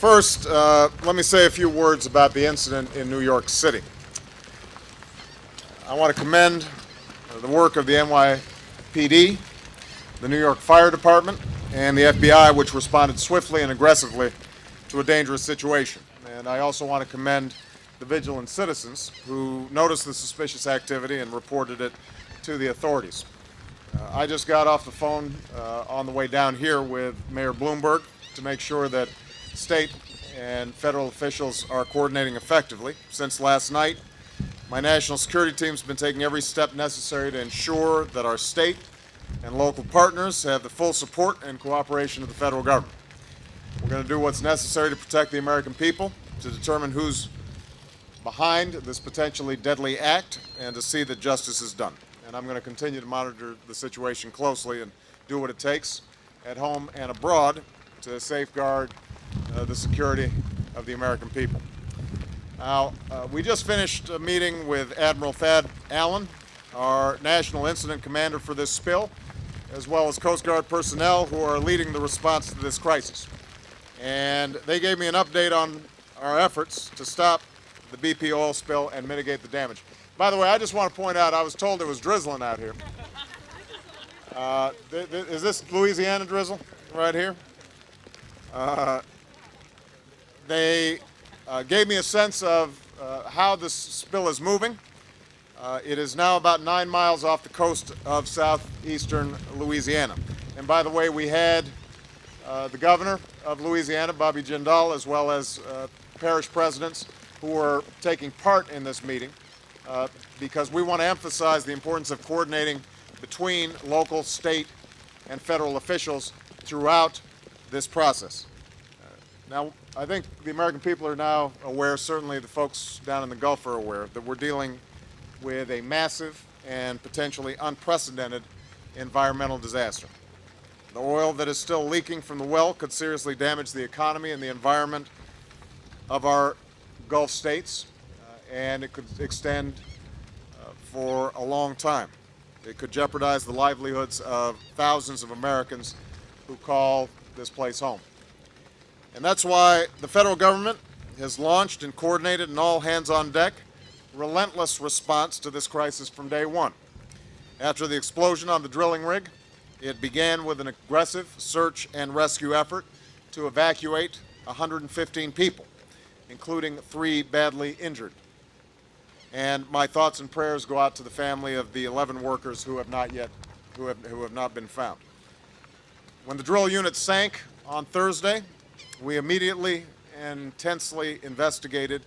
First, let me say a few words about the incident in New York City. I want to commend the work of the NYPD, the New York Fire Department, and the FBI, which responded swiftly and aggressively to a dangerous situation. And I also want to commend the vigilant citizens who noticed the suspicious activity and reported it to the authorities. I just got off the phone on the way down here with Mayor Bloomberg to make sure that state and federal officials are coordinating effectively. Since last night, my national security team's been taking every step necessary to ensure that our state and local partners have the full support and cooperation of the federal government. We're going to do what's necessary to protect the American people, to determine who's behind this potentially deadly act, and to see that justice is done. And I'm going to continue to monitor the situation closely and do what it takes at home and abroad to safeguard the security of the American people. Now, we just finished a meeting with Admiral Thad Allen, our national incident commander for this spill, as well as Coast Guard personnel who are leading the response to this crisis. And they gave me an update on our efforts to stop the BP oil spill and mitigate the damage. By the way, I just want to point out, I was told it was drizzling out here. Is this Louisiana drizzle right here? They gave me a sense of how this spill is moving. It is now about 9 miles off the coast of southeastern Louisiana. And by the way, we had the governor of Louisiana, Bobby Jindal, as well as parish presidents who are taking part in this meeting because we want to emphasize the importance of coordinating between local, state, and federal officials throughout this process. Now, I think the American people are now aware, certainly the folks down in the Gulf are aware, that we're dealing with a massive and potentially unprecedented environmental disaster. The oil that is still leaking from the well could seriously damage the economy and the environment of our Gulf states, and it could extend for a long time. It could jeopardize the livelihoods of thousands of Americans who call this place home. And that's why the federal government has launched and coordinated an all-hands-on-deck, relentless response to this crisis from day one. After the explosion on the drilling rig, it began with an aggressive search and rescue effort to evacuate 115 people, including 3 badly injured. And my thoughts and prayers go out to the family of the 11 workers who have not been found. When the drill unit sank on Thursday, we immediately and intensely investigated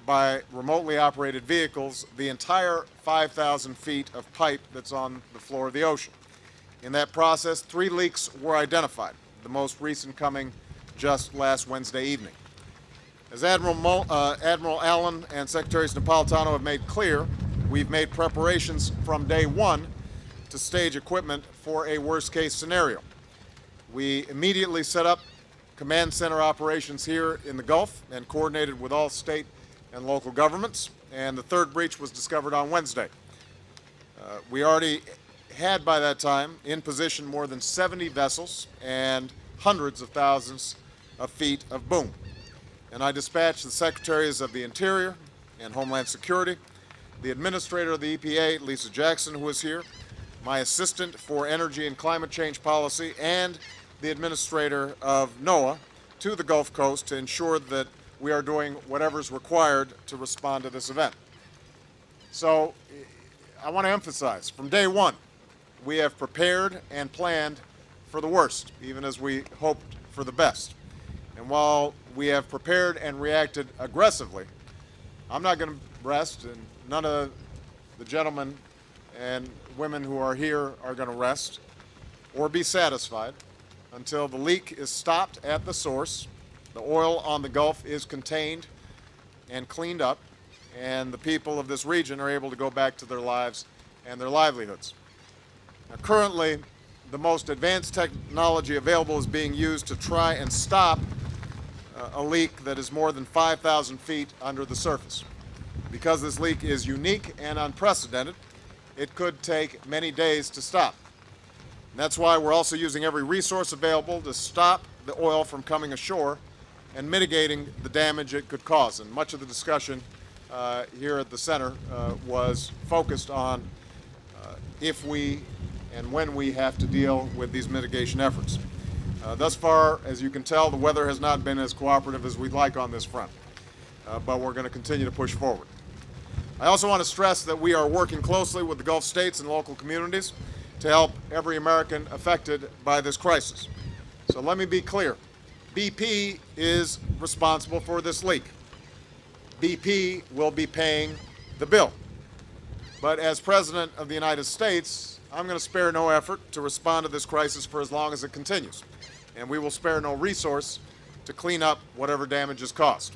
by remotely operated vehicles the entire 5,000 feet of pipe that's on the floor of the ocean. In that process, 3 leaks were identified, the most recent coming just last Wednesday evening. As Admiral Allen and Secretaries Napolitano have made clear, we've made preparations from day one to stage equipment for a worst-case scenario. We immediately set up command center operations here in the Gulf and coordinated with all state and local governments, and the 3rd breach was discovered on Wednesday. We already had by that time in position more than 70 vessels and hundreds of thousands of feet of boom. And I dispatched the Secretaries of the Interior and Homeland Security, the Administrator of the EPA, Lisa Jackson, who is here, my Assistant for Energy and Climate Change Policy, and the Administrator of NOAA to the Gulf Coast to ensure that we are doing whatever is required to respond to this event. So I want to emphasize, from day one, we have prepared and planned for the worst, even as we hoped for the best. And while we have prepared and reacted aggressively, I'm not going to rest, and none of the gentlemen and women who are here are going to rest or be satisfied until the leak is stopped at the source, the oil on the Gulf is contained and cleaned up, and the people of this region are able to go back to their lives and their livelihoods. Now, currently, the most advanced technology available is being used to try and stop a leak that is more than 5,000 feet under the surface. Because this leak is unique and unprecedented, it could take many days to stop. And that's why we're also using every resource available to stop the oil from coming ashore and mitigating the damage it could cause. And much of the discussion here at the center was focused on if we and when we have to deal with these mitigation efforts. Thus far, as you can tell, the weather has not been as cooperative as we'd like on this front, but we're going to continue to push forward. I also want to stress that we are working closely with the Gulf states and local communities to help every American affected by this crisis. So let me be clear. BP is responsible for this leak. BP will be paying the bill. But as President of the United States, I'm going to spare no effort to respond to this crisis for as long as it continues. And we will spare no resource to clean up whatever damage is caused.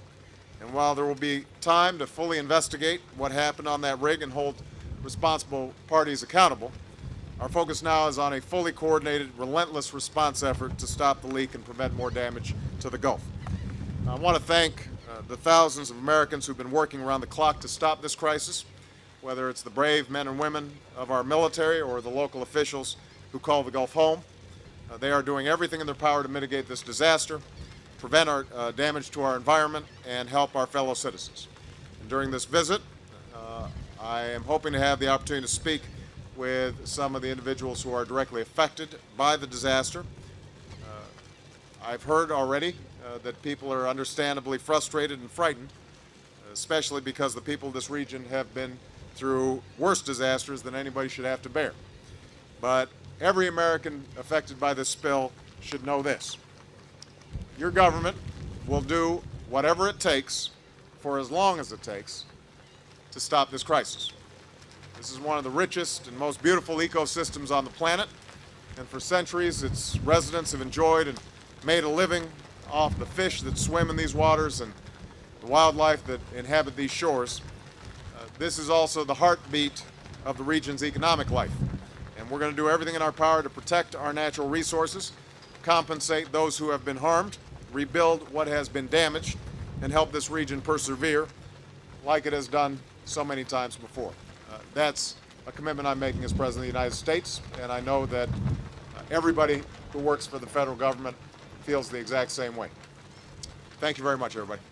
And while there will be time to fully investigate what happened on that rig and hold responsible parties accountable, our focus now is on a fully coordinated, relentless response effort to stop the leak and prevent more damage to the Gulf. I want to thank the thousands of Americans who've been working around the clock to stop this crisis, whether it's the brave men and women of our military or the local officials who call the Gulf home. They are doing everything in their power to mitigate this disaster, prevent our damage to our environment, and help our fellow citizens. And during this visit, I am hoping to have the opportunity to speak with some of the individuals who are directly affected by the disaster. I've heard already that people are understandably frustrated and frightened, especially because the people of this region have been through worse disasters than anybody should have to bear. But every American affected by this spill should know this. Your government will do whatever it takes for as long as it takes to stop this crisis. This is one of the richest and most beautiful ecosystems on the planet, and for centuries its residents have enjoyed and made a living off the fish that swim in these waters and the wildlife that inhabit these shores. This is also the heartbeat of the region's economic life, and we're going to do everything in our power to protect our natural resources, compensate those who have been harmed, rebuild what has been damaged, and help this region persevere like it has done so many times before. That's a commitment I'm making as President of the United States, and I know that everybody who works for the federal government feels the exact same way. Thank you very much, everybody.